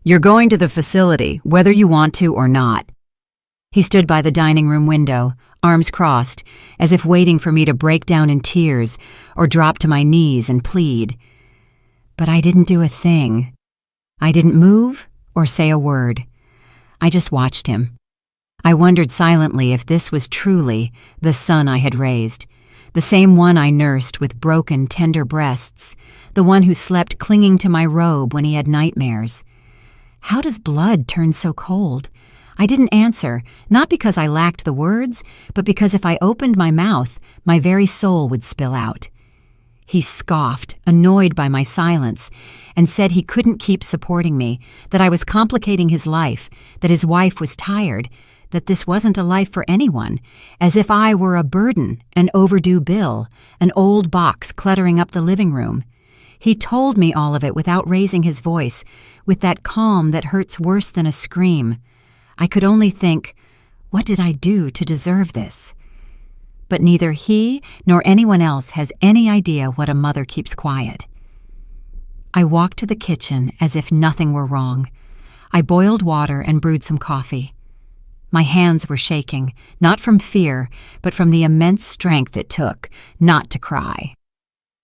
You're going to the facility, whether you want to or not." He stood by the dining room window, arms crossed, as if waiting for me to break down in tears or drop to my knees and plead. But I didn't do a thing. I didn't move or say a word. I just watched him. I wondered silently if this was truly the son I had raised, the same one I nursed with broken, tender breasts, the one who slept clinging to my robe when he had nightmares. How does blood turn so cold? I didn't answer, not because I lacked the words, but because if I opened my mouth, my very soul would spill out. He scoffed, annoyed by my silence, and said he couldn't keep supporting me, that I was complicating his life, that his wife was tired, that this wasn't a life for anyone, as if I were a burden, an overdue bill, an old box cluttering up the living room. He told me all of it without raising his voice, with that calm that hurts worse than a scream. I could only think, what did I do to deserve this? But neither he nor anyone else has any idea what a mother keeps quiet. I walked to the kitchen as if nothing were wrong. I boiled water and brewed some coffee. My hands were shaking, not from fear, but from the immense strength it took not to cry.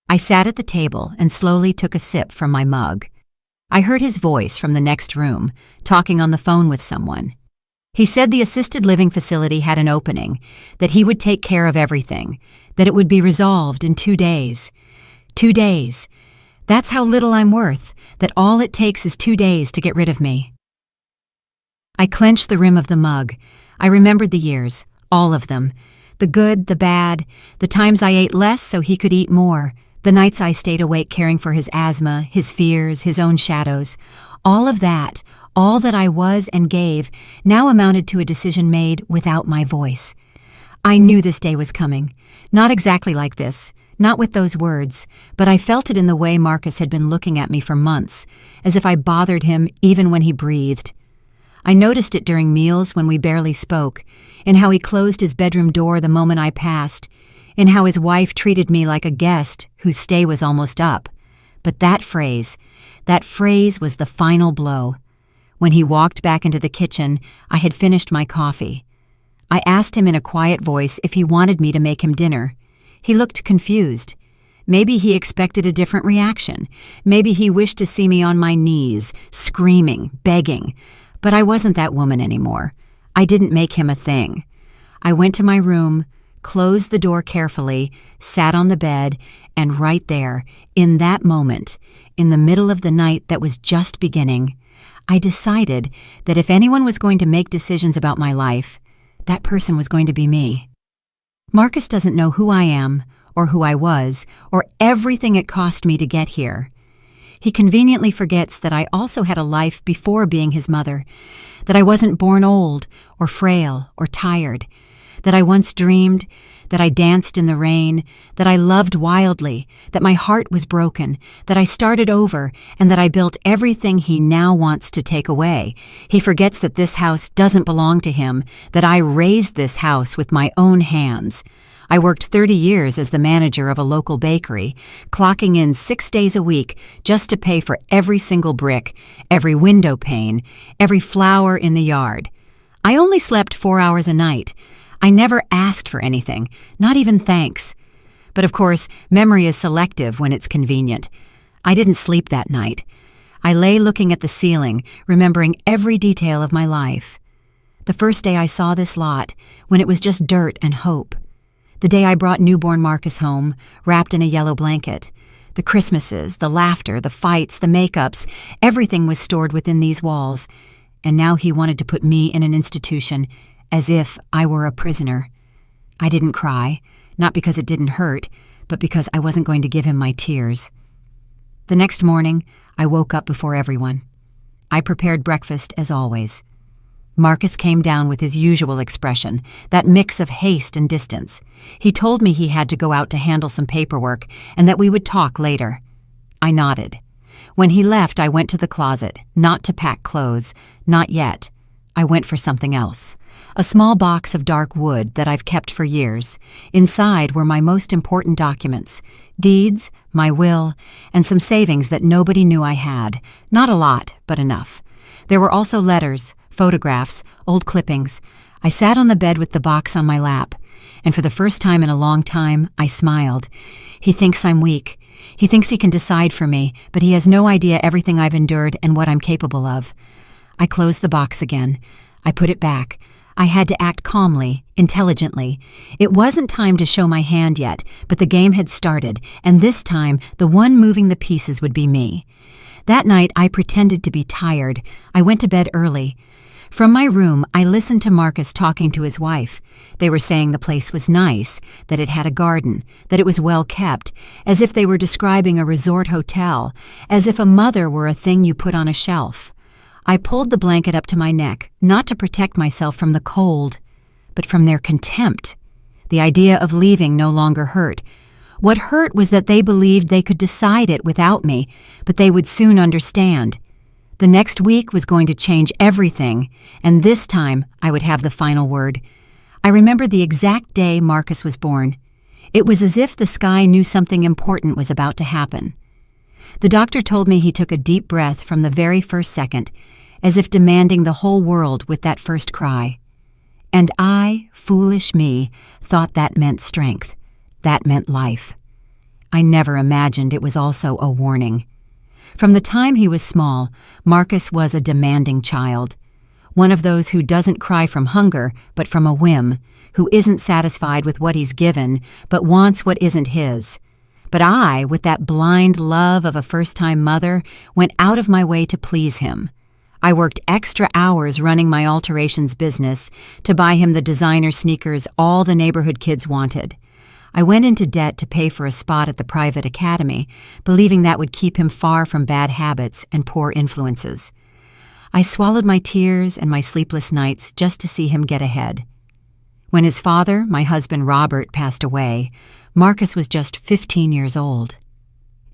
I sat at the table and slowly took a sip from my mug. I heard his voice from the next room, talking on the phone with someone. He said the assisted living facility had an opening, that he would take care of everything, that it would be resolved in 2 days. 2 days. That's how little I'm worth, that all it takes is 2 days to get rid of me. I clenched the rim of the mug. I remembered the years, all of them. The good, the bad, the times I ate less so he could eat more, the nights I stayed awake caring for his asthma, his fears, his own shadows. All of that, all that I was and gave, now amounted to a decision made without my voice. I knew this day was coming. Not exactly like this, not with those words, but I felt it in the way Marcus had been looking at me for months, as if I bothered him even when he breathed. I noticed it during meals when we barely spoke, in how he closed his bedroom door the moment I passed, in how his wife treated me like a guest whose stay was almost up. But that phrase was the final blow. When he walked back into the kitchen, I had finished my coffee. I asked him in a quiet voice if he wanted me to make him dinner. He looked confused. Maybe he expected a different reaction. Maybe he wished to see me on my knees, screaming, begging. But I wasn't that woman anymore. I didn't make him a thing. I went to my room, closed the door carefully, sat on the bed, and right there, in that moment, in the middle of the night that was just beginning, I decided that if anyone was going to make decisions about my life, that person was going to be me. Marcus doesn't know who I am, or who I was, or everything it cost me to get here. He conveniently forgets that I also had a life before being his mother, that I wasn't born old, or frail, or tired, that I once dreamed, that I danced in the rain, that I loved wildly, that my heart was broken, that I started over, and that I built everything he now wants to take away. He forgets that this house doesn't belong to him, that I raised this house with my own hands. I worked 30 years as the manager of a local bakery, clocking in 6 days a week just to pay for every single brick, every window pane, every flower in the yard. I only slept 4 hours a night. I never asked for anything, not even thanks. But of course, memory is selective when it's convenient. I didn't sleep that night. I lay looking at the ceiling, remembering every detail of my life. The first day I saw this lot, when it was just dirt and hope. The day I brought newborn Marcus home, wrapped in a yellow blanket. The Christmases, the laughter, the fights, the makeups, everything was stored within these walls. And now he wanted to put me in an institution, as if I were a prisoner. I didn't cry, not because it didn't hurt, but because I wasn't going to give him my tears. The next morning, I woke up before everyone. I prepared breakfast as always. Marcus came down with his usual expression, that mix of haste and distance. He told me he had to go out to handle some paperwork and that we would talk later. I nodded. When he left, I went to the closet, not to pack clothes, not yet. I went for something else. A small box of dark wood that I've kept for years. Inside were my most important documents, deeds, my will, and some savings that nobody knew I had. Not a lot, but enough. There were also letters, photographs, old clippings. I sat on the bed with the box on my lap, and for the first time in a long time, I smiled. He thinks I'm weak. He thinks he can decide for me, but he has no idea everything I've endured and what I'm capable of. I closed the box again. I put it back. I had to act calmly, intelligently. It wasn't time to show my hand yet, but the game had started, and this time, the one moving the pieces would be me. That night, I pretended to be tired. I went to bed early. From my room, I listened to Marcus talking to his wife. They were saying the place was nice, that it had a garden, that it was well kept, as if they were describing a resort hotel, as if a mother were a thing you put on a shelf. I pulled the blanket up to my neck, not to protect myself from the cold, but from their contempt. The idea of leaving no longer hurt. What hurt was that they believed they could decide it without me, but they would soon understand. The next week was going to change everything, and this time I would have the final word. I remember the exact day Marcus was born. It was as if the sky knew something important was about to happen. The doctor told me he took a deep breath from the very first second, as if demanding the whole world with that first cry. And I, foolish me, thought that meant strength. That meant life. I never imagined it was also a warning. From the time he was small, Marcus was a demanding child. One of those who doesn't cry from hunger, but from a whim, who isn't satisfied with what he's given, but wants what isn't his. But I, with that blind love of a first-time mother, went out of my way to please him. I worked extra hours running my alterations business to buy him the designer sneakers all the neighborhood kids wanted. I went into debt to pay for a spot at the private academy, believing that would keep him far from bad habits and poor influences. I swallowed my tears and my sleepless nights just to see him get ahead. When his father, my husband Robert, passed away, Marcus was just 15 years old.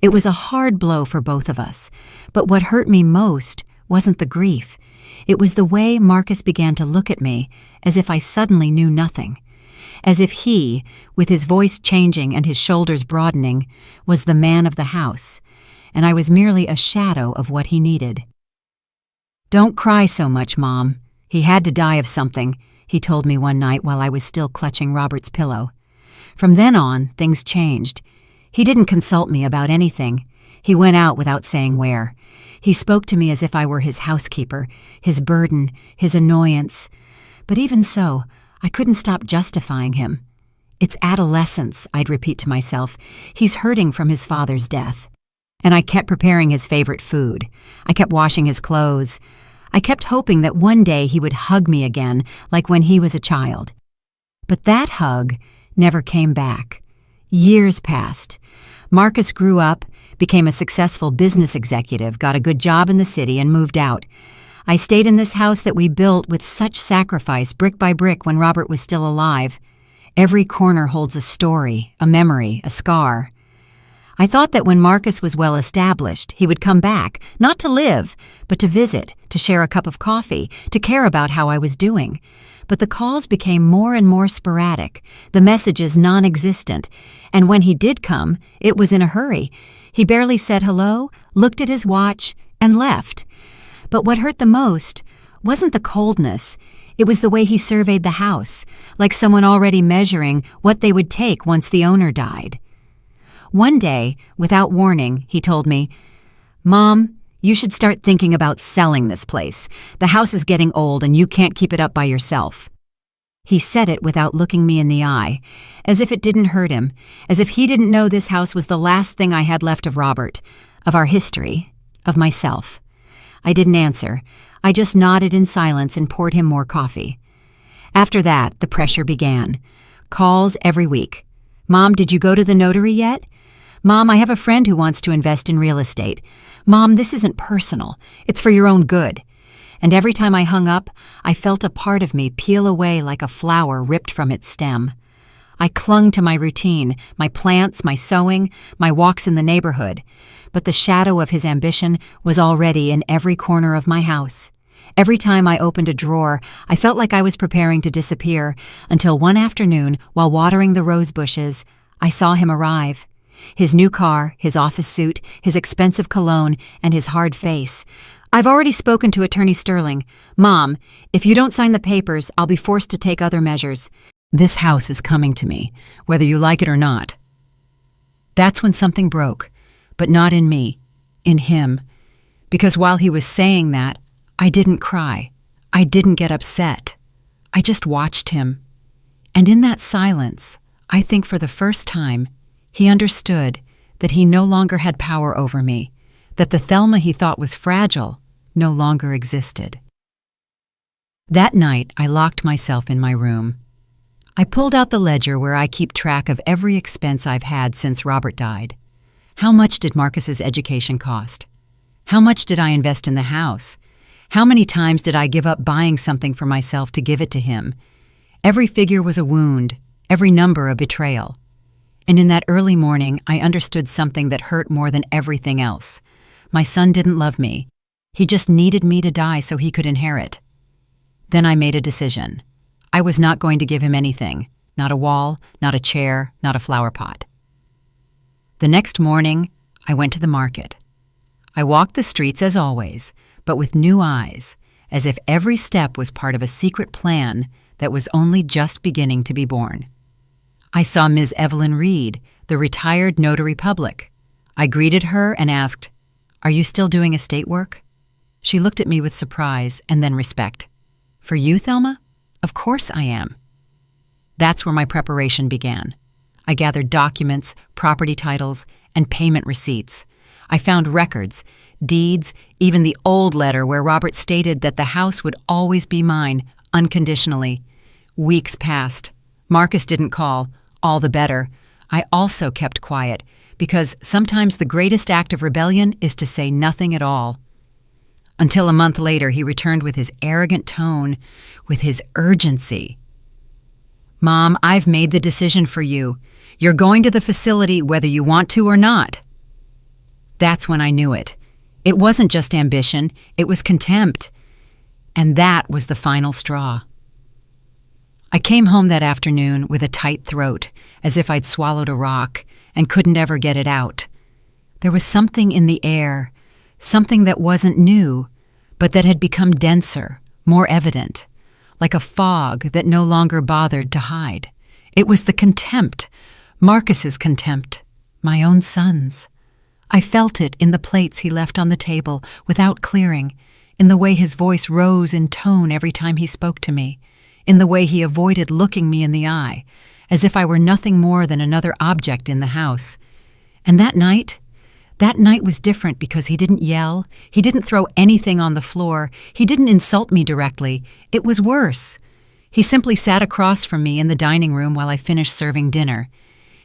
It was a hard blow for both of us, but what hurt me most wasn't the grief. It was the way Marcus began to look at me as if I suddenly knew nothing, as if he, with his voice changing and his shoulders broadening, was the man of the house, and I was merely a shadow of what he needed. "Don't cry so much, Mom. He had to die of something," he told me one night while I was still clutching Robert's pillow. From then on, things changed. He didn't consult me about anything. He went out without saying where. He spoke to me as if I were his housekeeper, his burden, his annoyance. But even so, I couldn't stop justifying him. "It's adolescence," I'd repeat to myself. "He's hurting from his father's death." And I kept preparing his favorite food. I kept washing his clothes. I kept hoping that one day he would hug me again, like when he was a child. But that hug never came back. Years passed. Marcus grew up, became a successful business executive, got a good job in the city, and moved out. I stayed in this house that we built with such sacrifice, brick by brick, when Robert was still alive. Every corner holds a story, a memory, a scar. I thought that when Marcus was well established, he would come back, not to live, but to visit, to share a cup of coffee, to care about how I was doing. But the calls became more and more sporadic, the messages non-existent, and when he did come, it was in a hurry. He barely said hello, looked at his watch, and left. But what hurt the most wasn't the coldness. It was the way he surveyed the house, like someone already measuring what they would take once the owner died. One day, without warning, he told me, "Mom, you should start thinking about selling this place. The house is getting old and you can't keep it up by yourself." He said it without looking me in the eye, as if it didn't hurt him, as if he didn't know this house was the last thing I had left of Robert, of our history, of myself. I didn't answer. I just nodded in silence and poured him more coffee. After that, the pressure began. Calls every week. "Mom, did you go to the notary yet?" "Mom, I have a friend who wants to invest in real estate." "Mom, this isn't personal. It's for your own good." And every time I hung up, I felt a part of me peel away like a flower ripped from its stem. I clung to my routine, my plants, my sewing, my walks in the neighborhood. But the shadow of his ambition was already in every corner of my house. Every time I opened a drawer, I felt like I was preparing to disappear, until one afternoon, while watering the rose bushes, I saw him arrive. His new car, his office suit, his expensive cologne, and his hard face. I've already spoken to Attorney Sterling. Mom, if you don't sign the papers, I'll be forced to take other measures. This house is coming to me, whether you like it or not. That's when something broke, but not in me, in him. Because while he was saying that, I didn't cry. I didn't get upset. I just watched him. And in that silence, I think for the first time, he understood that he no longer had power over me, that the Thelma he thought was fragile no longer existed. That night, I locked myself in my room. I pulled out the ledger where I keep track of every expense I've had since Robert died. How much did Marcus's education cost? How much did I invest in the house? How many times did I give up buying something for myself to give it to him? Every figure was a wound, every number a betrayal. And in that early morning, I understood something that hurt more than everything else. My son didn't love me. He just needed me to die so he could inherit. Then I made a decision. I was not going to give him anything, not a wall, not a chair, not a flower pot. The next morning, I went to the market. I walked the streets as always, but with new eyes, as if every step was part of a secret plan that was only just beginning to be born. I saw Ms. Evelyn Reed, the retired notary public. I greeted her and asked, "Are you still doing estate work?" She looked at me with surprise and then respect. "For you, Thelma? Of course I am." That's where my preparation began. I gathered documents, property titles, and payment receipts. I found records, deeds, even the old letter where Robert stated that the house would always be mine, unconditionally. Weeks passed. Marcus didn't call. All the better. I also kept quiet, because sometimes the greatest act of rebellion is to say nothing at all. Until a month later, he returned with his arrogant tone, with his urgency. "Mom, I've made the decision for you. You're going to the facility whether you want to or not." That's when I knew it. It wasn't just ambition, it was contempt. And that was the final straw. I came home that afternoon with a tight throat, as if I'd swallowed a rock, and couldn't ever get it out. There was something in the air, something that wasn't new, but that had become denser, more evident, like a fog that no longer bothered to hide. It was the contempt, Marcus's contempt, my own son's. I felt it in the plates he left on the table without clearing, in the way his voice rose in tone every time he spoke to me, in the way he avoided looking me in the eye, as if I were nothing more than another object in the house. And that night was different because he didn't yell, he didn't throw anything on the floor, he didn't insult me directly. It was worse. He simply sat across from me in the dining room while I finished serving dinner.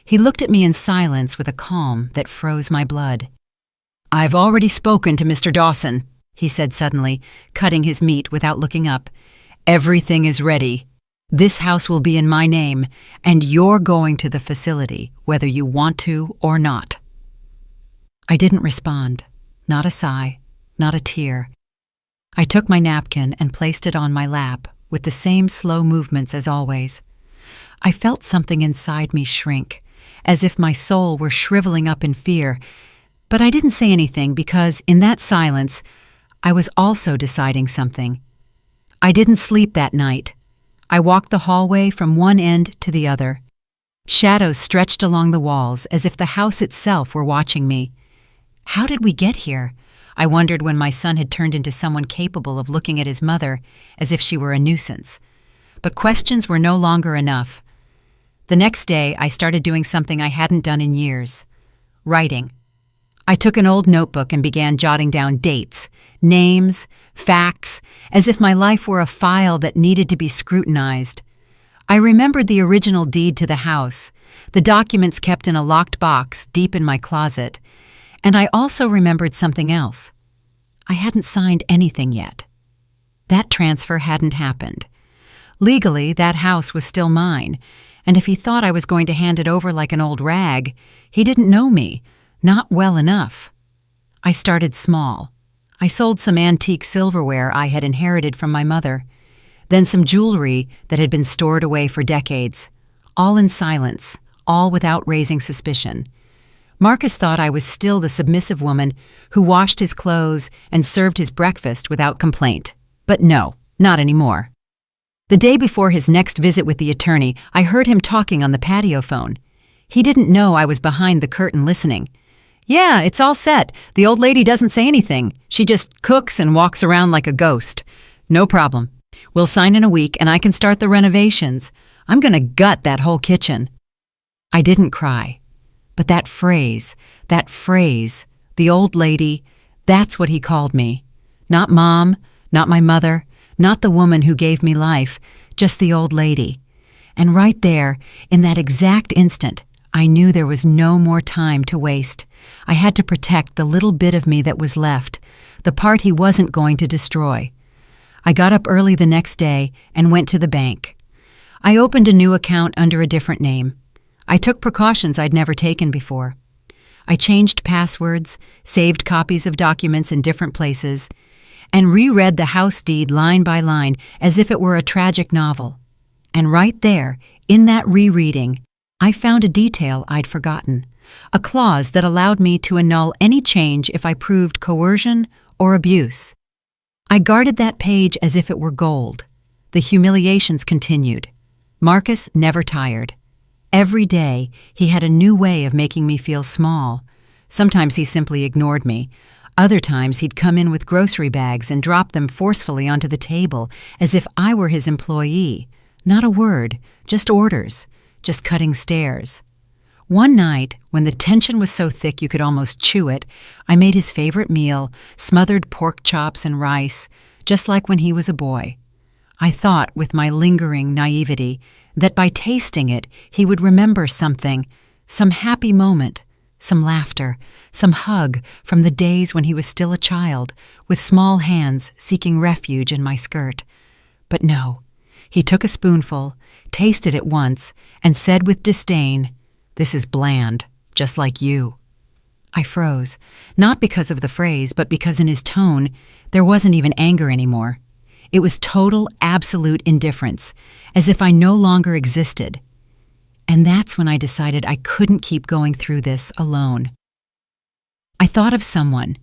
He looked at me in silence with a calm that froze my blood. "I've already spoken to Mr. Dawson," he said suddenly, cutting his meat without looking up. "Everything is ready. This house will be in my name, and you're going to the facility, whether you want to or not." I didn't respond, not a sigh, not a tear. I took my napkin and placed it on my lap with the same slow movements as always. I felt something inside me shrink, as if my soul were shriveling up in fear, but I didn't say anything because, in that silence, I was also deciding something. I didn't sleep that night. I walked the hallway from one end to the other. Shadows stretched along the walls as if the house itself were watching me. How did we get here? I wondered when my son had turned into someone capable of looking at his mother as if she were a nuisance. But questions were no longer enough. The next day, I started doing something I hadn't done in years: writing. I took an old notebook and began jotting down dates, names, facts, as if my life were a file that needed to be scrutinized. I remembered the original deed to the house, the documents kept in a locked box deep in my closet, and I also remembered something else. I hadn't signed anything yet. That transfer hadn't happened. Legally, that house was still mine, and if he thought I was going to hand it over like an old rag, he didn't know me, not well enough. I started small. I sold some antique silverware I had inherited from my mother, then some jewelry that had been stored away for decades, all in silence, all without raising suspicion. Marcus thought I was still the submissive woman who washed his clothes and served his breakfast without complaint. But no, not anymore. The day before his next visit with the attorney, I heard him talking on the patio phone. He didn't know I was behind the curtain listening. "Yeah, it's all set. The old lady doesn't say anything. She just cooks and walks around like a ghost. No problem. We'll sign in a week and I can start the renovations. I'm gonna gut that whole kitchen." I didn't cry. But that phrase, the old lady, that's what he called me. Not Mom, not my mother, not the woman who gave me life, just the old lady. And right there, in that exact instant, I knew there was no more time to waste. I had to protect the little bit of me that was left, the part he wasn't going to destroy. I got up early the next day and went to the bank. I opened a new account under a different name. I took precautions I'd never taken before. I changed passwords, saved copies of documents in different places, and reread the house deed line by line as if it were a tragic novel. And right there, in that rereading, I found a detail I'd forgotten, a clause that allowed me to annul any change if I proved coercion or abuse. I guarded that page as if it were gold. The humiliations continued. Marcus never tired. Every day, he had a new way of making me feel small. Sometimes he simply ignored me. Other times, he'd come in with grocery bags and drop them forcefully onto the table as if I were his employee. Not a word, just orders, just cutting stairs. One night, when the tension was so thick you could almost chew it, I made his favorite meal, smothered pork chops and rice, just like when he was a boy. I thought, with my lingering naivety, that by tasting it, he would remember something, some happy moment, some laughter, some hug from the days when he was still a child, with small hands seeking refuge in my skirt. But no, he took a spoonful, tasted it once, and said with disdain, "This is bland, just like you." I froze, not because of the phrase, but because in his tone, there wasn't even anger anymore. It was total, absolute indifference, as if I no longer existed. And that's when I decided I couldn't keep going through this alone. I thought of someone,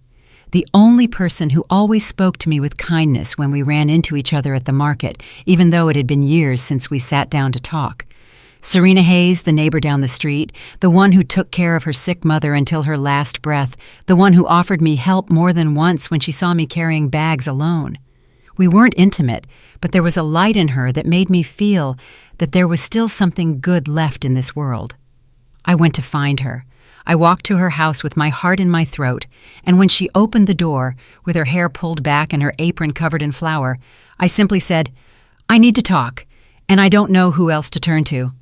the only person who always spoke to me with kindness when we ran into each other at the market, even though it had been years since we sat down to talk. Serena Hayes, the neighbor down the street, the one who took care of her sick mother until her last breath, the one who offered me help more than once when she saw me carrying bags alone. We weren't intimate, but there was a light in her that made me feel that there was still something good left in this world. I went to find her. I walked to her house with my heart in my throat, and when she opened the door, with her hair pulled back and her apron covered in flour, I simply said, "I need to talk, and I don't know who else to turn to."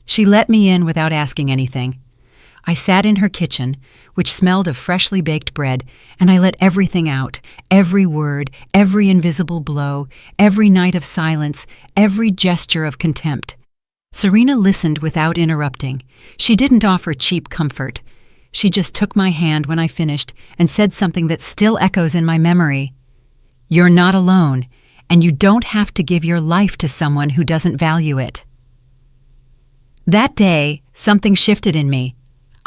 She let me in without asking anything. I sat in her kitchen, which smelled of freshly baked bread, and I let everything out, every word, every invisible blow, every night of silence, every gesture of contempt. Serena listened without interrupting. She didn't offer cheap comfort. She just took my hand when I finished and said something that still echoes in my memory. "You're not alone, and you don't have to give your life to someone who doesn't value it." That day, something shifted in me.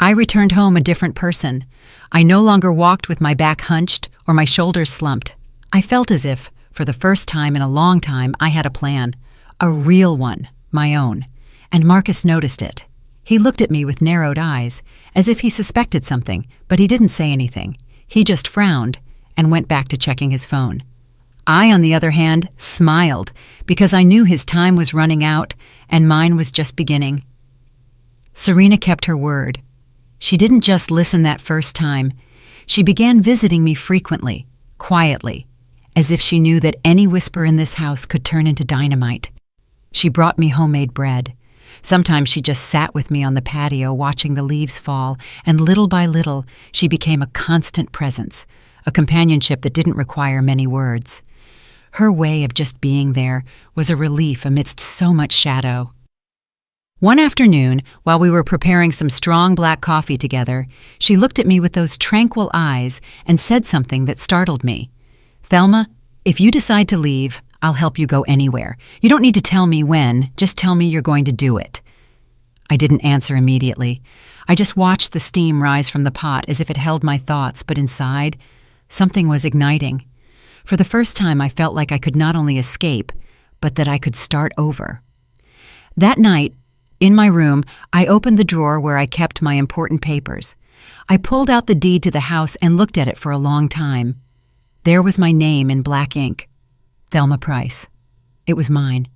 I returned home a different person. I no longer walked with my back hunched or my shoulders slumped. I felt as if, for the first time in a long time, I had a plan. A real one, my own. And Marcus noticed it. He looked at me with narrowed eyes, as if he suspected something, but he didn't say anything. He just frowned and went back to checking his phone. I, on the other hand, smiled, because I knew his time was running out and mine was just beginning. Serena kept her word. She didn't just listen that first time. She began visiting me frequently, quietly, as if she knew that any whisper in this house could turn into dynamite. She brought me homemade bread. Sometimes she just sat with me on the patio watching the leaves fall, and little by little she became a constant presence, a companionship that didn't require many words. Her way of just being there was a relief amidst so much shadow. One afternoon, while we were preparing some strong black coffee together, she looked at me with those tranquil eyes and said something that startled me. "Thelma, if you decide to leave, I'll help you go anywhere. You don't need to tell me when, just tell me you're going to do it." I didn't answer immediately. I just watched the steam rise from the pot as if it held my thoughts, but inside, something was igniting. For the first time, I felt like I could not only escape, but that I could start over. That night, in my room, I opened the drawer where I kept my important papers. I pulled out the deed to the house and looked at it for a long time. There was my name in black ink. Thelma Price. It was mine.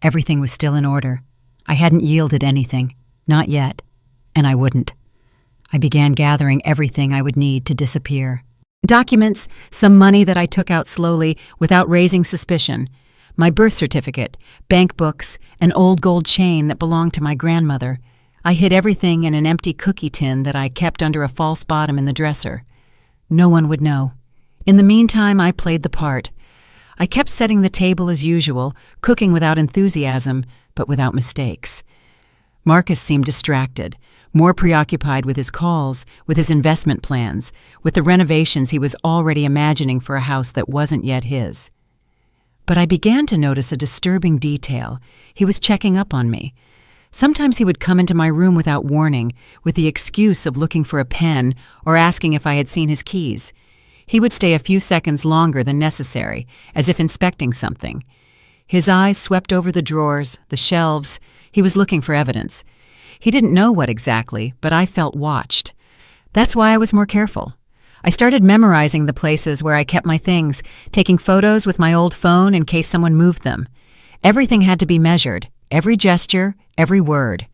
Everything was still in order. I hadn't yielded anything. Not yet. And I wouldn't. I began gathering everything I would need to disappear. Documents, some money that I took out slowly without raising suspicion, my birth certificate, bank books, an old gold chain that belonged to my grandmother. I hid everything in an empty cookie tin that I kept under a false bottom in the dresser. No one would know. In the meantime, I played the part. I kept setting the table as usual, cooking without enthusiasm, but without mistakes. Marcus seemed distracted, more preoccupied with his calls, with his investment plans, with the renovations he was already imagining for a house that wasn't yet his. But I began to notice a disturbing detail. He was checking up on me. Sometimes he would come into my room without warning, with the excuse of looking for a pen or asking if I had seen his keys. He would stay a few seconds longer than necessary, as if inspecting something. His eyes swept over the drawers, the shelves. He was looking for evidence. He didn't know what exactly, but I felt watched. That's why I was more careful. I started memorizing the places where I kept my things, taking photos with my old phone in case someone moved them. Everything had to be measured, every gesture, every word.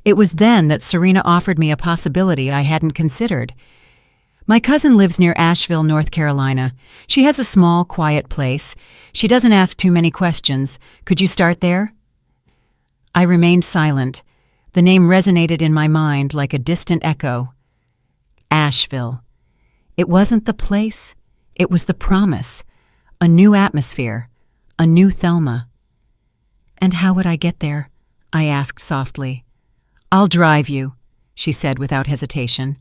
It was then that Serena offered me a possibility I hadn't considered. My cousin lives near Asheville, North Carolina. She has a small, quiet place. She doesn't ask too many questions. Could you start there? I remained silent. The name resonated in my mind like a distant echo. Asheville. It wasn't the place. It was the promise. A new atmosphere. A new Thelma. And how would I get there? I asked softly. I'll drive you, she said without hesitation.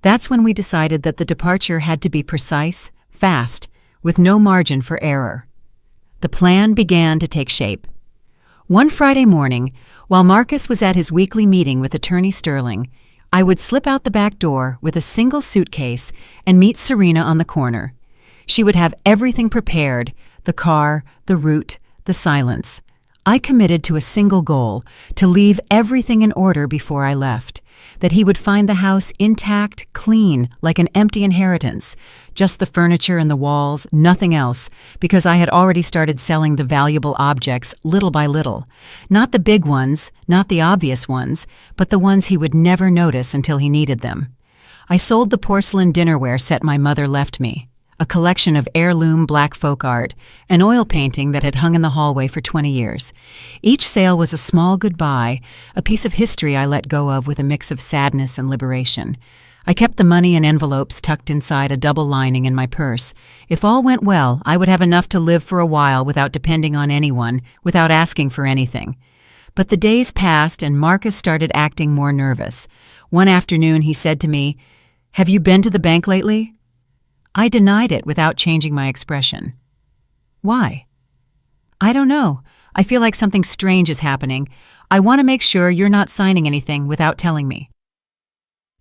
That's when we decided that the departure had to be precise, fast, with no margin for error. The plan began to take shape. One Friday morning, while Marcus was at his weekly meeting with Attorney Sterling, I would slip out the back door with a single suitcase and meet Serena on the corner. She would have everything prepared, the car, the route, the silence. I committed to a single goal, to leave everything in order before I left, that he would find the house intact, clean, like an empty inheritance, just the furniture and the walls, nothing else, because I had already started selling the valuable objects little by little. Not the big ones, not the obvious ones, but the ones he would never notice until he needed them. I sold the porcelain dinnerware set my mother left me, a collection of heirloom black folk art, an oil painting that had hung in the hallway for 20 years. Each sale was a small goodbye, a piece of history I let go of with a mix of sadness and liberation. I kept the money in envelopes tucked inside a double lining in my purse. If all went well, I would have enough to live for a while without depending on anyone, without asking for anything. But the days passed and Marcus started acting more nervous. One afternoon he said to me, "Have you been to the bank lately?" I denied it without changing my expression. Why? I don't know. I feel like something strange is happening. I want to make sure you're not signing anything without telling me.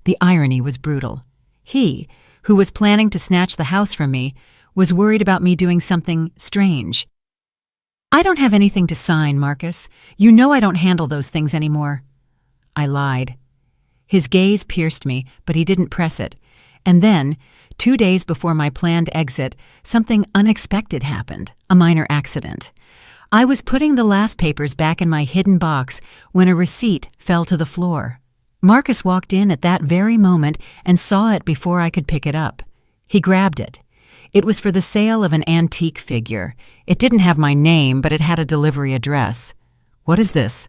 The irony was brutal. He, who was planning to snatch the house from me, was worried about me doing something strange. I don't have anything to sign, Marcus. You know I don't handle those things anymore. I lied. His gaze pierced me, but he didn't press it. And then, 2 days before my planned exit, something unexpected happened, a minor accident. I was putting the last papers back in my hidden box when a receipt fell to the floor. Marcus walked in at that very moment and saw it before I could pick it up. He grabbed it. It was for the sale of an antique figure. It didn't have my name, but it had a delivery address. "What is this?"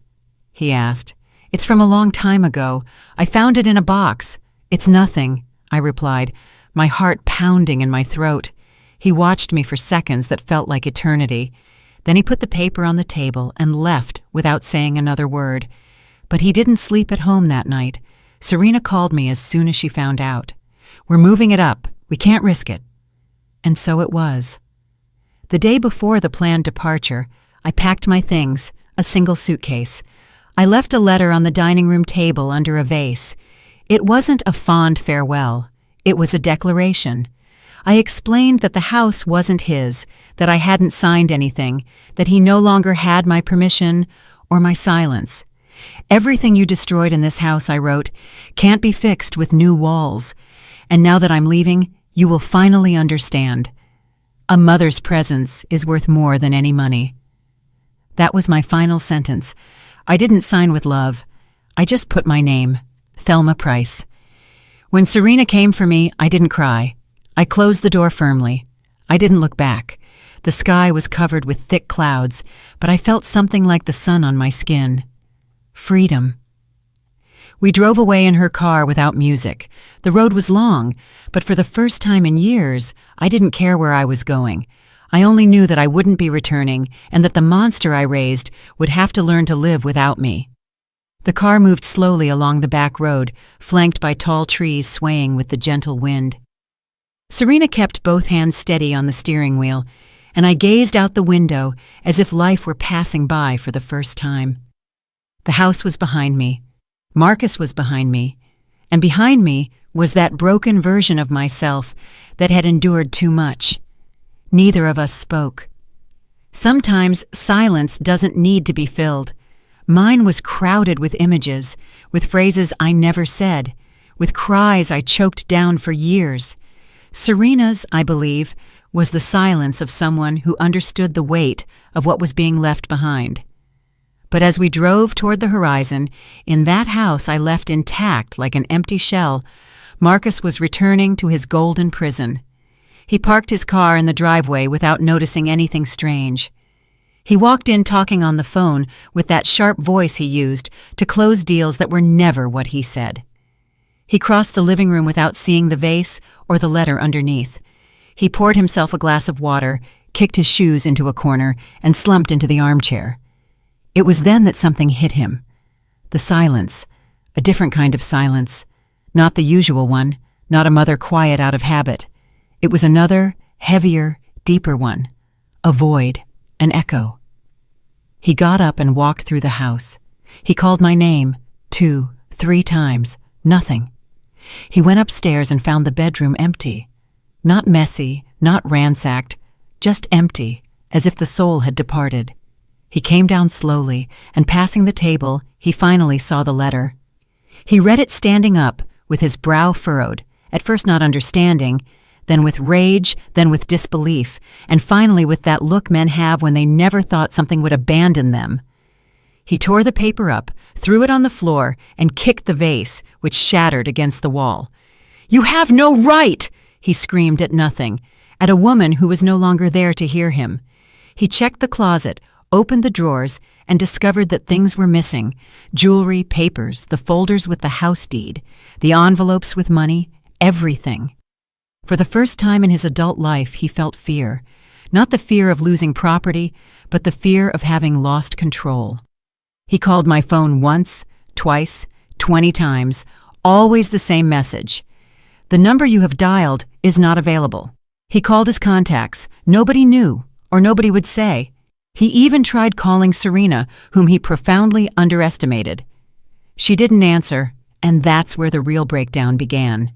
he asked. "It's from a long time ago. I found it in a box." "It's nothing," I replied, my heart pounding in my throat. He watched me for seconds that felt like eternity. Then he put the paper on the table and left without saying another word. But he didn't sleep at home that night. Serena called me as soon as she found out. "We're moving it up. We can't risk it." And so it was. The day before the planned departure, I packed my things, a single suitcase. I left a letter on the dining room table under a vase. It wasn't a fond farewell. It was a declaration. I explained that the house wasn't his, that I hadn't signed anything, that he no longer had my permission or my silence. Everything you destroyed in this house, I wrote, can't be fixed with new walls. And now that I'm leaving, you will finally understand. A mother's presence is worth more than any money. That was my final sentence. I didn't sign with love. I just put my name, Thelma Price. When Serena came for me, I didn't cry. I closed the door firmly. I didn't look back. The sky was covered with thick clouds, but I felt something like the sun on my skin. Freedom. We drove away in her car without music. The road was long, but for the first time in years, I didn't care where I was going. I only knew that I wouldn't be returning and that the monster I raised would have to learn to live without me. The car moved slowly along the back road, flanked by tall trees swaying with the gentle wind. Serena kept both hands steady on the steering wheel, and I gazed out the window as if life were passing by for the first time. The house was behind me. Marcus was behind me. And behind me was that broken version of myself that had endured too much. Neither of us spoke. Sometimes silence doesn't need to be filled. Mine was crowded with images, with phrases I never said, with cries I choked down for years. Serena's, I believe, was the silence of someone who understood the weight of what was being left behind. But as we drove toward the horizon, in that house I left intact like an empty shell, Marcus was returning to his golden prison. He parked his car in the driveway without noticing anything strange. He walked in talking on the phone with that sharp voice he used to close deals that were never what he said. He crossed the living room without seeing the vase or the letter underneath. He poured himself a glass of water, kicked his shoes into a corner, and slumped into the armchair. It was then that something hit him. The silence, a different kind of silence, not the usual one, not a mother quiet out of habit. It was another, heavier, deeper one, a void, an echo. He got up and walked through the house. He called my name 2, 3 times, nothing. He went upstairs and found the bedroom empty. Not messy, not ransacked, just empty, as if the soul had departed. He came down slowly, and passing the table, he finally saw the letter. He read it standing up, with his brow furrowed, at first not understanding, then with rage, then with disbelief, and finally with that look men have when they never thought something would abandon them. He tore the paper up, threw it on the floor, and kicked the vase, which shattered against the wall. "You have no right!" he screamed at nothing, at a woman who was no longer there to hear him. He checked the closet, opened the drawers, and discovered that things were missing: jewelry, papers, the folders with the house deed, the envelopes with money, everything. For the first time in his adult life, he felt fear. Not the fear of losing property, but the fear of having lost control. He called my phone once, twice, 20 times, always the same message. "The number you have dialed is not available." He called his contacts. Nobody knew, or nobody would say. He even tried calling Serena, whom he profoundly underestimated. She didn't answer, and that's where the real breakdown began.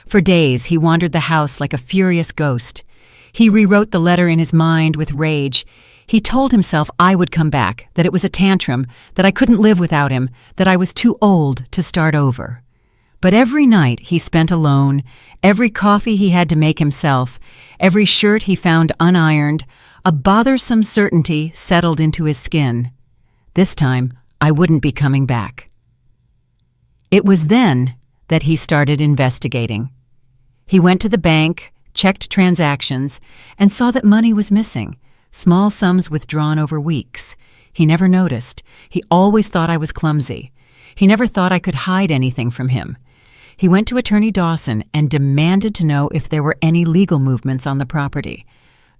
For days, he wandered the house like a furious ghost. He rewrote the letter in his mind with rage. He told himself I would come back, that it was a tantrum, that I couldn't live without him, that I was too old to start over. But every night he spent alone, every coffee he had to make himself, every shirt he found unironed, a bothersome certainty settled into his skin. This time, I wouldn't be coming back. It was then that he started investigating. He went to the bank, checked transactions, and saw that money was missing, small sums withdrawn over weeks. He never noticed. He always thought I was clumsy. He never thought I could hide anything from him. He went to Attorney Dawson and demanded to know if there were any legal movements on the property.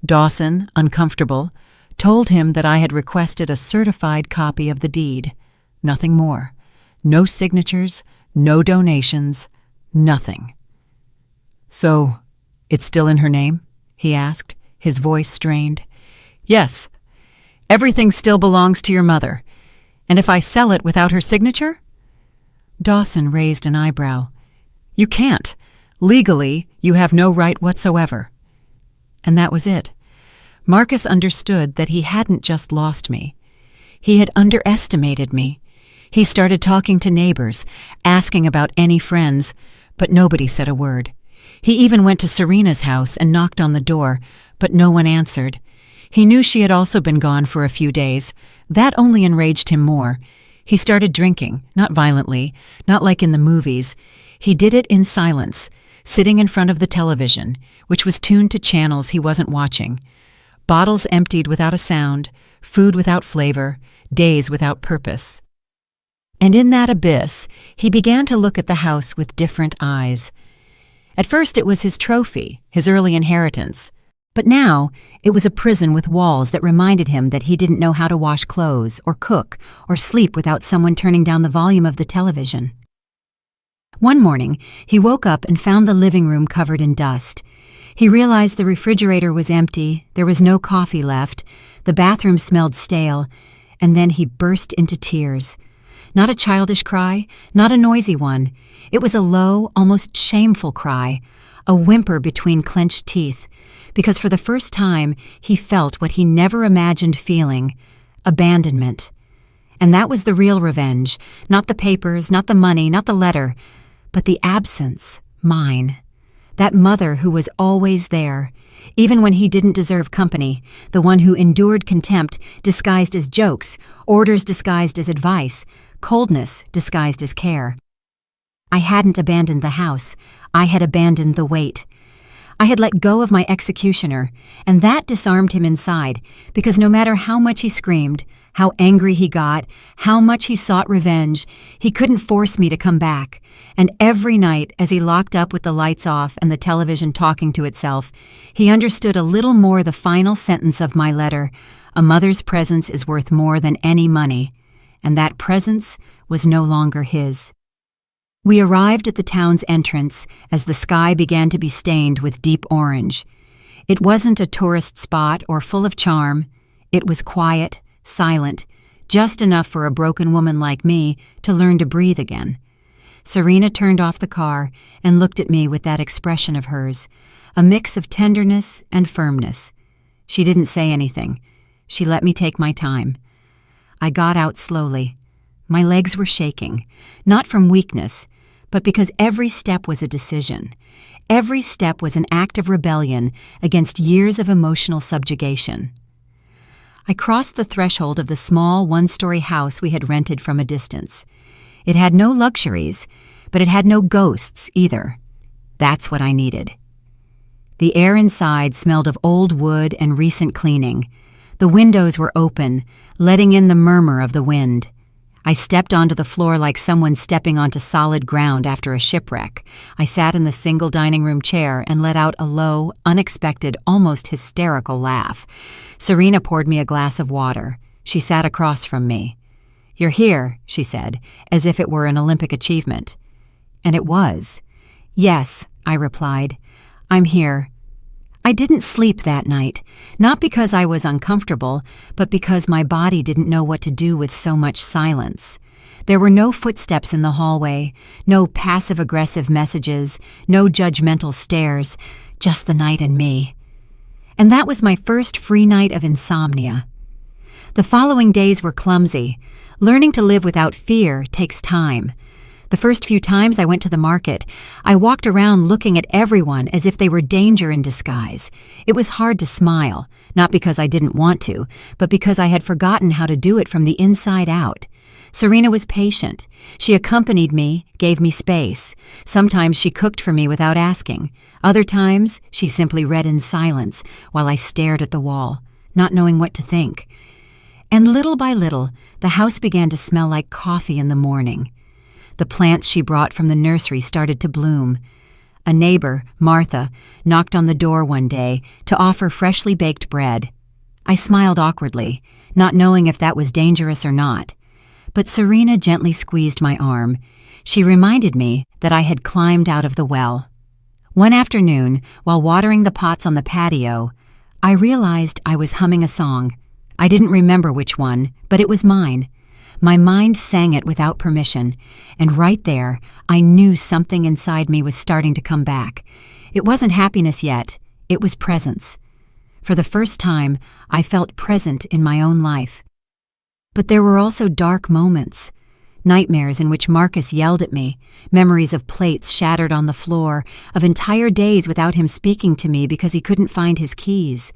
Dawson, uncomfortable, told him that I had requested a certified copy of the deed. Nothing more. No signatures, no donations, nothing. "So, it's still in her name?" he asked, his voice strained. "Yes. Everything still belongs to your mother. And if I sell it without her signature? Dawson raised an eyebrow. You can't. Legally, you have no right whatsoever. And that was it. Marcus understood that he hadn't just lost me. He had underestimated me. He started talking to neighbors, asking about any friends, but nobody said a word. He even went to Serena's house and knocked on the door, but no one answered. He knew she had also been gone for a few days. That only enraged him more. He started drinking, not violently, not like in the movies. He did it in silence, sitting in front of the television, which was tuned to channels he wasn't watching. Bottles emptied without a sound, food without flavor, days without purpose. And in that abyss, he began to look at the house with different eyes. At first it was his trophy, his early inheritance. But now it was a prison with walls that reminded him that he didn't know how to wash clothes or cook or sleep without someone turning down the volume of the television. One morning, he woke up and found the living room covered in dust. He realized the refrigerator was empty, there was no coffee left, the bathroom smelled stale, and then he burst into tears. Not a childish cry, not a noisy one. It was a low, almost shameful cry, a whimper between clenched teeth, because for the first time he felt what he never imagined feeling, abandonment. And that was the real revenge, not the papers, not the money, not the letter, but the absence, mine. That mother who was always there, even when he didn't deserve company, the one who endured contempt disguised as jokes, orders disguised as advice, coldness disguised as care. I hadn't abandoned the house. I had abandoned the weight. I had let go of my executioner, and that disarmed him inside, because no matter how much he screamed, how angry he got, how much he sought revenge, he couldn't force me to come back. And every night, as he locked up with the lights off and the television talking to itself, he understood a little more the final sentence of my letter: a mother's presence is worth more than any money. And that presence was no longer his. We arrived at the town's entrance as the sky began to be stained with deep orange. It wasn't a tourist spot or full of charm. It was quiet, silent, just enough for a broken woman like me to learn to breathe again. Serena turned off the car and looked at me with that expression of hers, a mix of tenderness and firmness. She didn't say anything. She let me take my time. I got out slowly. My legs were shaking, not from weakness, but because every step was a decision. Every step was an act of rebellion against years of emotional subjugation. I crossed the threshold of the small one-story house we had rented from a distance. It had no luxuries, but it had no ghosts either. That's what I needed. The air inside smelled of old wood and recent cleaning. The windows were open, letting in the murmur of the wind. I stepped onto the floor like someone stepping onto solid ground after a shipwreck. I sat in the single dining room chair and let out a low, unexpected, almost hysterical laugh. Serena poured me a glass of water. She sat across from me. "You're here," she said, as if it were an Olympic achievement. And it was. "Yes," I replied. "I'm here." I didn't sleep that night, not because I was uncomfortable, but because my body didn't know what to do with so much silence. There were no footsteps in the hallway, no passive-aggressive messages, no judgmental stares, just the night and me. And that was my first free night of insomnia. The following days were clumsy. Learning to live without fear takes time. The first few times I went to the market, I walked around looking at everyone as if they were danger in disguise. It was hard to smile, not because I didn't want to, but because I had forgotten how to do it from the inside out. Serena was patient. She accompanied me, gave me space. Sometimes she cooked for me without asking. Other times, she simply read in silence while I stared at the wall, not knowing what to think. And little by little, the house began to smell like coffee in the morning. The plants she brought from the nursery started to bloom. A neighbor, Martha, knocked on the door one day to offer freshly baked bread. I smiled awkwardly, not knowing if that was dangerous or not. But Serena gently squeezed my arm. She reminded me that I had climbed out of the well. One afternoon, while watering the pots on the patio, I realized I was humming a song. I didn't remember which one, but it was mine. My mind sang it without permission, and right there, I knew something inside me was starting to come back. It wasn't happiness yet, it was presence. For the first time, I felt present in my own life. But there were also dark moments. Nightmares in which Marcus yelled at me, memories of plates shattered on the floor, of entire days without him speaking to me because he couldn't find his keys.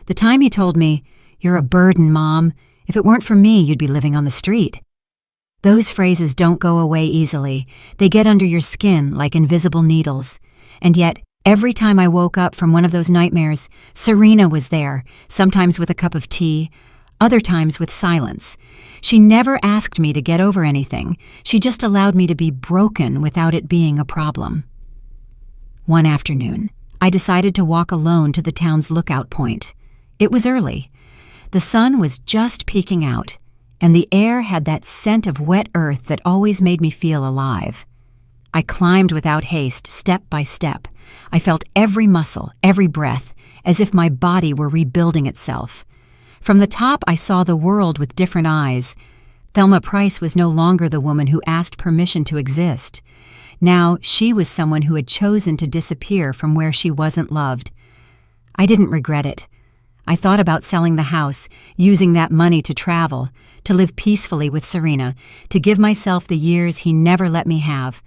The time he told me, "You're a burden, Mom. If it weren't for me, you'd be living on the street." Those phrases don't go away easily. They get under your skin like invisible needles. And yet, every time I woke up from one of those nightmares, Serena was there, sometimes with a cup of tea, other times with silence. She never asked me to get over anything. She just allowed me to be broken without it being a problem. One afternoon, I decided to walk alone to the town's lookout point. It was early. The sun was just peeking out, and the air had that scent of wet earth that always made me feel alive. I climbed without haste, step by step. I felt every muscle, every breath, as if my body were rebuilding itself. From the top, I saw the world with different eyes. Thelma Price was no longer the woman who asked permission to exist. Now, she was someone who had chosen to disappear from where she wasn't loved. I didn't regret it. I thought about selling the house, using that money to travel, to live peacefully with Serena, to give myself the years he never let me have.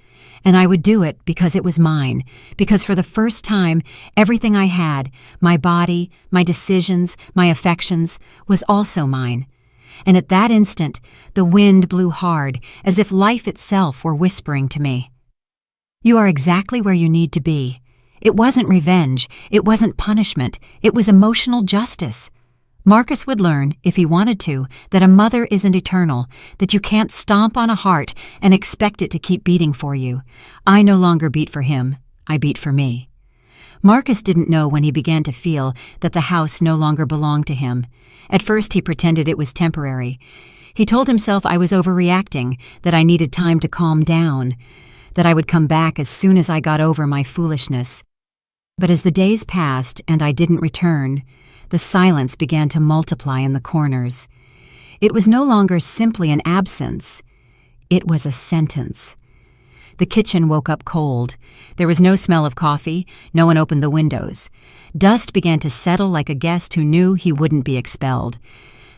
And I would do it because it was mine, because for the first time, everything I had, my body, my decisions, my affections, was also mine. And at that instant, the wind blew hard, as if life itself were whispering to me. "You are exactly where you need to be." It wasn't revenge, it wasn't punishment, it was emotional justice. Marcus would learn, if he wanted to, that a mother isn't eternal, that you can't stomp on a heart and expect it to keep beating for you. I no longer beat for him, I beat for me. Marcus didn't know when he began to feel that the house no longer belonged to him. At first he pretended it was temporary. He told himself I was overreacting, that I needed time to calm down, that I would come back as soon as I got over my foolishness. But as the days passed and I didn't return, the silence began to multiply in the corners. It was no longer simply an absence. It was a sentence. The kitchen woke up cold. There was no smell of coffee. No one opened the windows. Dust began to settle like a guest who knew he wouldn't be expelled.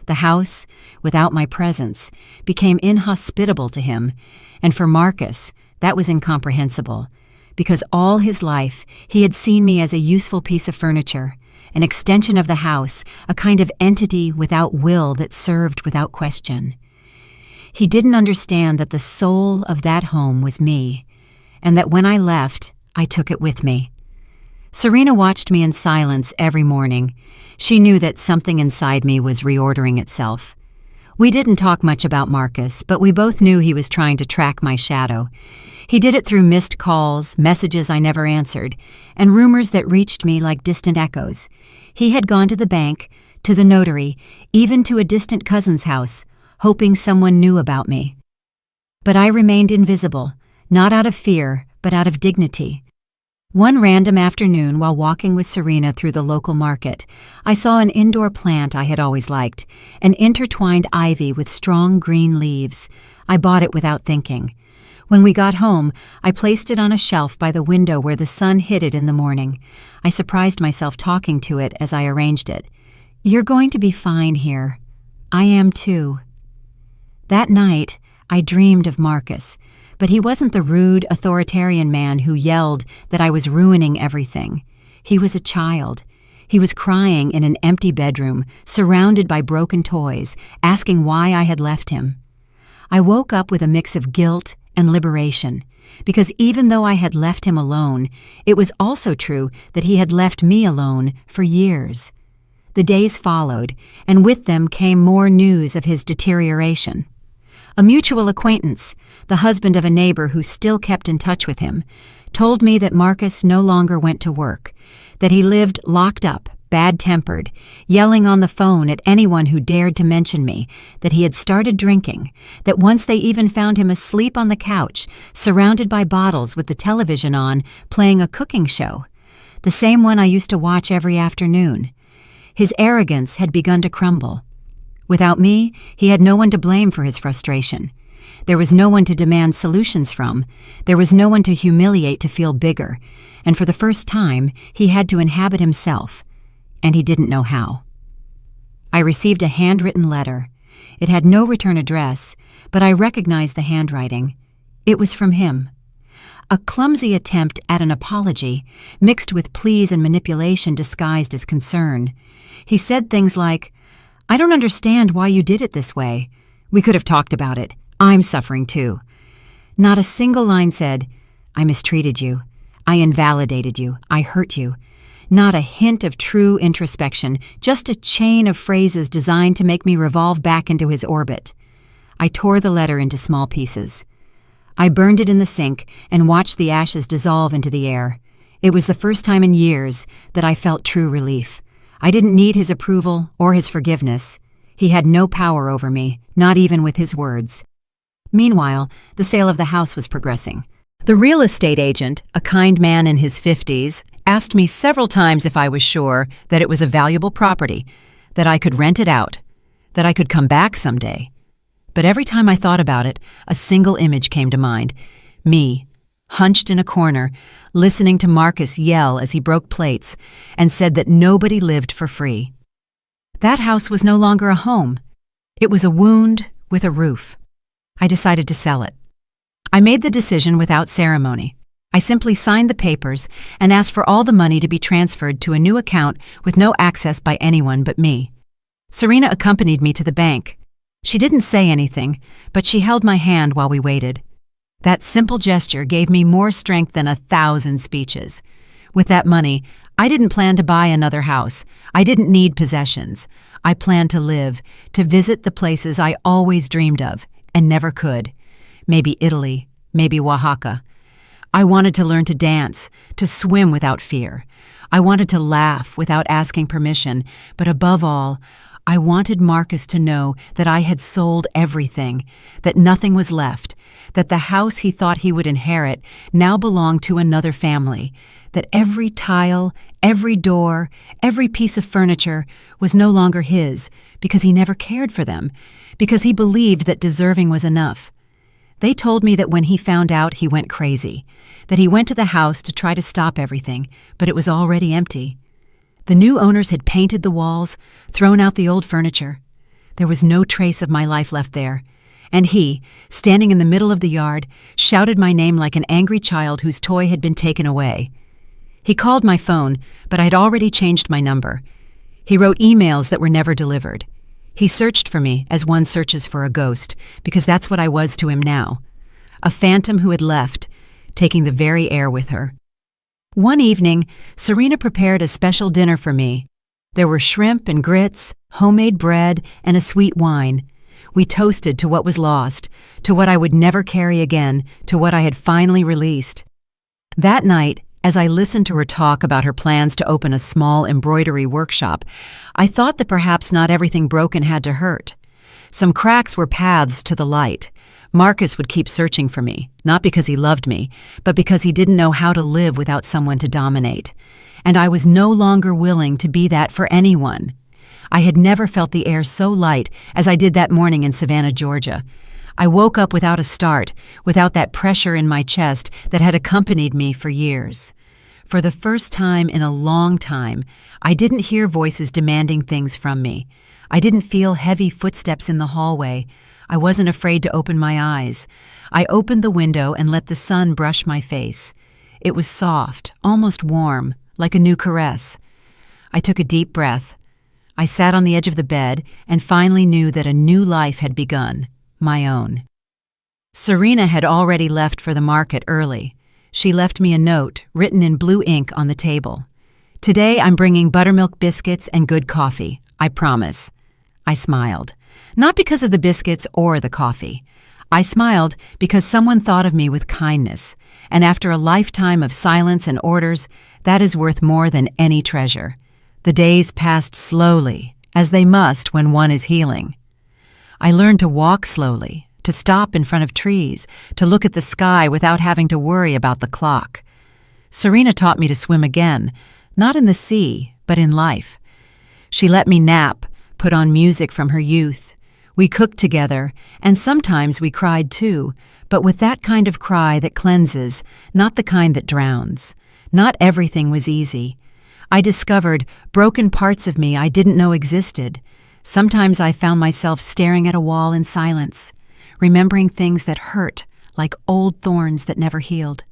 The house, without my presence, became inhospitable to him, and for Marcus, that was incomprehensible. Because all his life, he had seen me as a useful piece of furniture, an extension of the house, a kind of entity without will that served without question. He didn't understand that the soul of that home was me, and that when I left, I took it with me. Serena watched me in silence every morning. She knew that something inside me was reordering itself. We didn't talk much about Marcus, but we both knew he was trying to track my shadow. He did it through missed calls, messages I never answered, and rumors that reached me like distant echoes. He had gone to the bank, to the notary, even to a distant cousin's house, hoping someone knew about me. But I remained invisible, not out of fear, but out of dignity. One random afternoon, while walking with Serena through the local market, I saw an indoor plant I had always liked, an intertwined ivy with strong green leaves. I bought it without thinking. When we got home, I placed it on a shelf by the window where the sun hit it in the morning. I surprised myself talking to it as I arranged it. "You're going to be fine here. I am too." That night, I dreamed of Marcus, but he wasn't the rude, authoritarian man who yelled that I was ruining everything. He was a child. He was crying in an empty bedroom, surrounded by broken toys, asking why I had left him. I woke up with a mix of guilt and liberation, because even though I had left him alone, it was also true that he had left me alone for years. The days followed, and with them came more news of his deterioration. A mutual acquaintance, the husband of a neighbor who still kept in touch with him, told me that Marcus no longer went to work, that he lived locked up, bad-tempered, yelling on the phone at anyone who dared to mention me, that he had started drinking, that once they even found him asleep on the couch, surrounded by bottles with the television on, playing a cooking show, the same one I used to watch every afternoon. His arrogance had begun to crumble. Without me, he had no one to blame for his frustration. There was no one to demand solutions from. There was no one to humiliate to feel bigger. And for the first time, he had to inhabit himself. And he didn't know how. I received a handwritten letter. It had no return address, but I recognized the handwriting. It was from him. A clumsy attempt at an apology, mixed with pleas and manipulation disguised as concern. He said things like, "I don't understand why you did it this way. We could have talked about it. I'm suffering too." Not a single line said, "I mistreated you. I invalidated you. I hurt you." Not a hint of true introspection, just a chain of phrases designed to make me revolve back into his orbit. I tore the letter into small pieces. I burned it in the sink and watched the ashes dissolve into the air. It was the first time in years that I felt true relief. I didn't need his approval or his forgiveness. He had no power over me, not even with his words. Meanwhile, the sale of the house was progressing. The real estate agent, a kind man in his 50s, asked me several times if I was sure that it was a valuable property, that I could rent it out, that I could come back someday. But every time I thought about it, a single image came to mind. Me, hunched in a corner, listening to Marcus yell as he broke plates and said that nobody lived for free. That house was no longer a home. It was a wound with a roof. I decided to sell it. I made the decision without ceremony. I simply signed the papers and asked for all the money to be transferred to a new account with no access by anyone but me. Serena accompanied me to the bank. She didn't say anything, but she held my hand while we waited. That simple gesture gave me more strength than 1,000 speeches. With that money, I didn't plan to buy another house. I didn't need possessions. I planned to live, to visit the places I always dreamed of and never could. Maybe Italy, maybe Oaxaca. I wanted to learn to dance, to swim without fear. I wanted to laugh without asking permission, but above all, I wanted Marcus to know that I had sold everything, that nothing was left, that the house he thought he would inherit now belonged to another family, that every tile, every door, every piece of furniture was no longer his because he never cared for them, because he believed that deserving was enough. They told me that when he found out, he went crazy, that he went to the house to try to stop everything, but it was already empty. The new owners had painted the walls, thrown out the old furniture. There was no trace of my life left there. And he, standing in the middle of the yard, shouted my name like an angry child whose toy had been taken away. He called my phone, but I had already changed my number. He wrote emails that were never delivered. He searched for me as one searches for a ghost, because that's what I was to him now. A phantom who had left, taking the very air with her. One evening, Serena prepared a special dinner for me. There were shrimp and grits, homemade bread, and a sweet wine. We toasted to what was lost, to what I would never carry again, to what I had finally released. That night, as I listened to her talk about her plans to open a small embroidery workshop, I thought that perhaps not everything broken had to hurt. Some cracks were paths to the light. Marcus would keep searching for me, not because he loved me, but because he didn't know how to live without someone to dominate. And I was no longer willing to be that for anyone. I had never felt the air so light as I did that morning in Savannah, Georgia. I woke up without a start, without that pressure in my chest that had accompanied me for years. For the first time in a long time, I didn't hear voices demanding things from me. I didn't feel heavy footsteps in the hallway. I wasn't afraid to open my eyes. I opened the window and let the sun brush my face. It was soft, almost warm, like a new caress. I took a deep breath. I sat on the edge of the bed and finally knew that a new life had begun, my own. Serena had already left for the market early. She left me a note written in blue ink on the table. "Today I'm bringing buttermilk biscuits and good coffee, I promise." I smiled. Not because of the biscuits or the coffee. I smiled because someone thought of me with kindness, and after a lifetime of silence and orders, that is worth more than any treasure. The days passed slowly, as they must when one is healing. I learned to walk slowly, to stop in front of trees, to look at the sky without having to worry about the clock. Serena taught me to swim again, not in the sea, but in life. She let me nap, put on music from her youth. We cooked together, and sometimes we cried too, but with that kind of cry that cleanses, not the kind that drowns. Not everything was easy. I discovered broken parts of me I didn't know existed. Sometimes I found myself staring at a wall in silence, remembering things that hurt, like old thorns that never healed.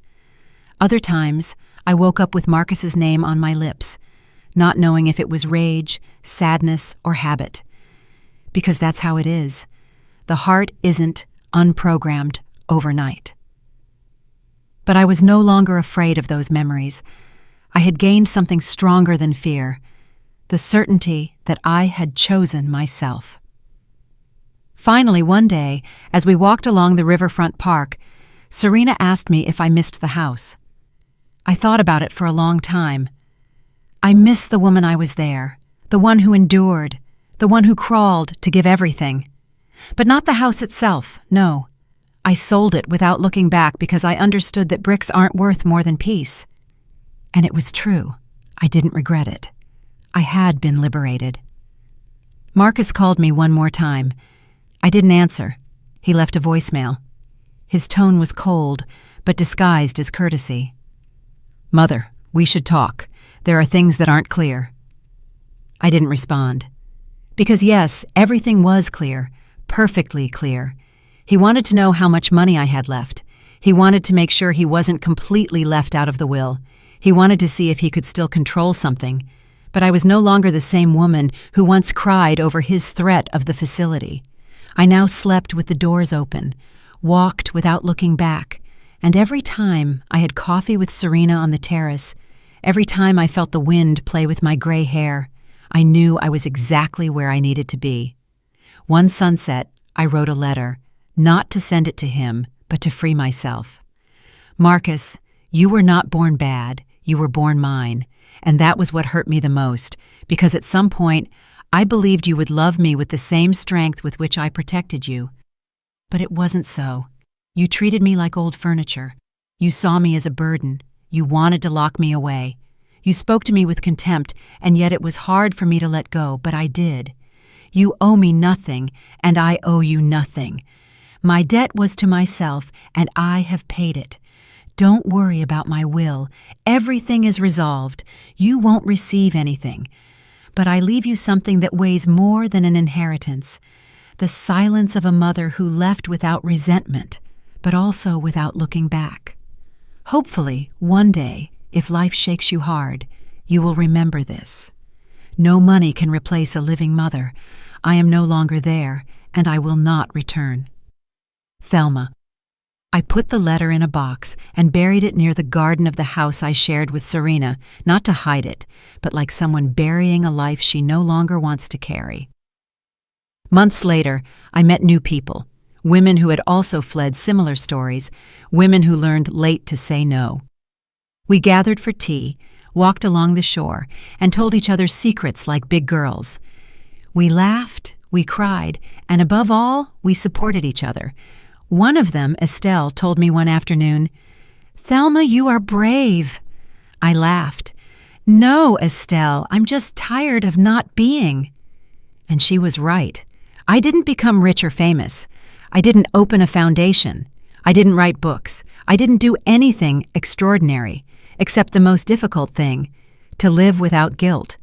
Other times, I woke up with Marcus's name on my lips, not knowing if it was rage, sadness, or habit. Because that's how it is. The heart isn't unprogrammed overnight. But I was no longer afraid of those memories. I had gained something stronger than fear, the certainty that I had chosen myself. Finally, one day, as we walked along the riverfront park, Serena asked me if I missed the house. I thought about it for a long time. I missed the woman I was there, the one who endured, the one who crawled to give everything. But not the house itself, no. I sold it without looking back because I understood that bricks aren't worth more than peace. And it was true. I didn't regret it. I had been liberated. Marcus called me one more time. I didn't answer. He left a voicemail. His tone was cold, but disguised as courtesy. "Mother, we should talk. There are things that aren't clear." I didn't respond. Because yes, everything was clear, perfectly clear. He wanted to know how much money I had left. He wanted to make sure he wasn't completely left out of the will. He wanted to see if he could still control something. But I was no longer the same woman who once cried over his threat of the facility. I now slept with the doors open, walked without looking back, and every time I had coffee with Serena on the terrace, every time I felt the wind play with my gray hair, I knew I was exactly where I needed to be. One sunset, I wrote a letter, not to send it to him, but to free myself. "Marcus, you were not born bad, you were born mine, and that was what hurt me the most, because at some point, I believed you would love me with the same strength with which I protected you. But it wasn't so. You treated me like old furniture. You saw me as a burden. You wanted to lock me away. You spoke to me with contempt, and yet it was hard for me to let go, but I did. You owe me nothing, and I owe you nothing. My debt was to myself, and I have paid it. Don't worry about my will. Everything is resolved. You won't receive anything. But I leave you something that weighs more than an inheritance. The silence of a mother who left without resentment, but also without looking back. Hopefully, one day, if life shakes you hard, you will remember this. No money can replace a living mother. I am no longer there, and I will not return. Thelma." I put the letter in a box and buried it near the garden of the house I shared with Serena, not to hide it, but like someone burying a life she no longer wants to carry. Months later, I met new people, women who had also fled similar stories, women who learned late to say no. We gathered for tea, walked along the shore, and told each other secrets like big girls. We laughed, we cried, and above all, we supported each other. One of them, Estelle, told me one afternoon, "Thelma, you are brave." I laughed. "No, Estelle, I'm just tired of not being." And she was right. I didn't become rich or famous. I didn't open a foundation. I didn't write books. I didn't do anything extraordinary, except the most difficult thing, to live without guilt.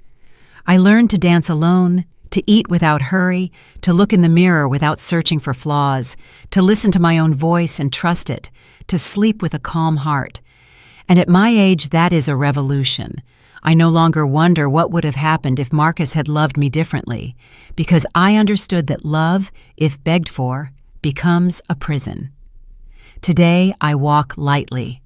I learned to dance alone, to eat without hurry, to look in the mirror without searching for flaws, to listen to my own voice and trust it, to sleep with a calm heart. And at my age, that is a revolution. I no longer wonder what would have happened if Marcus had loved me differently, because I understood that love, if begged for, becomes a prison. Today, I walk lightly.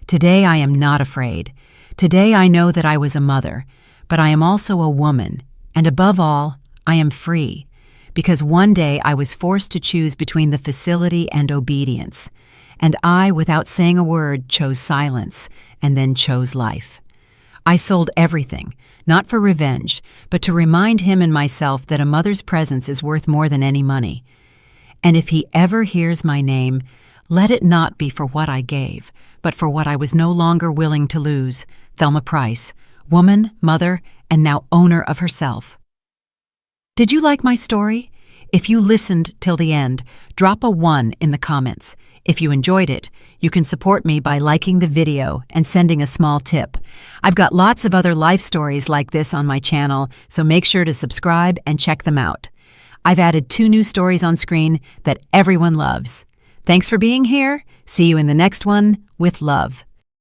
Today, I am not afraid. Today, I know that I was a mother, but I am also a woman, and above all, I am free, because one day I was forced to choose between the facility and obedience, and I, without saying a word, chose silence, and then chose life. I sold everything, not for revenge, but to remind him and myself that a mother's presence is worth more than any money. And if he ever hears my name, let it not be for what I gave, but for what I was no longer willing to lose. Thelma Price, woman, mother, and now owner of herself. Did you like my story? If you listened till the end, drop a 1 in the comments. If you enjoyed it, you can support me by liking the video and sending a small tip. I've got lots of other life stories like this on my channel, so make sure to subscribe and check them out. I've added 2 new stories on screen that everyone loves. Thanks for being here. See you in the next one with love.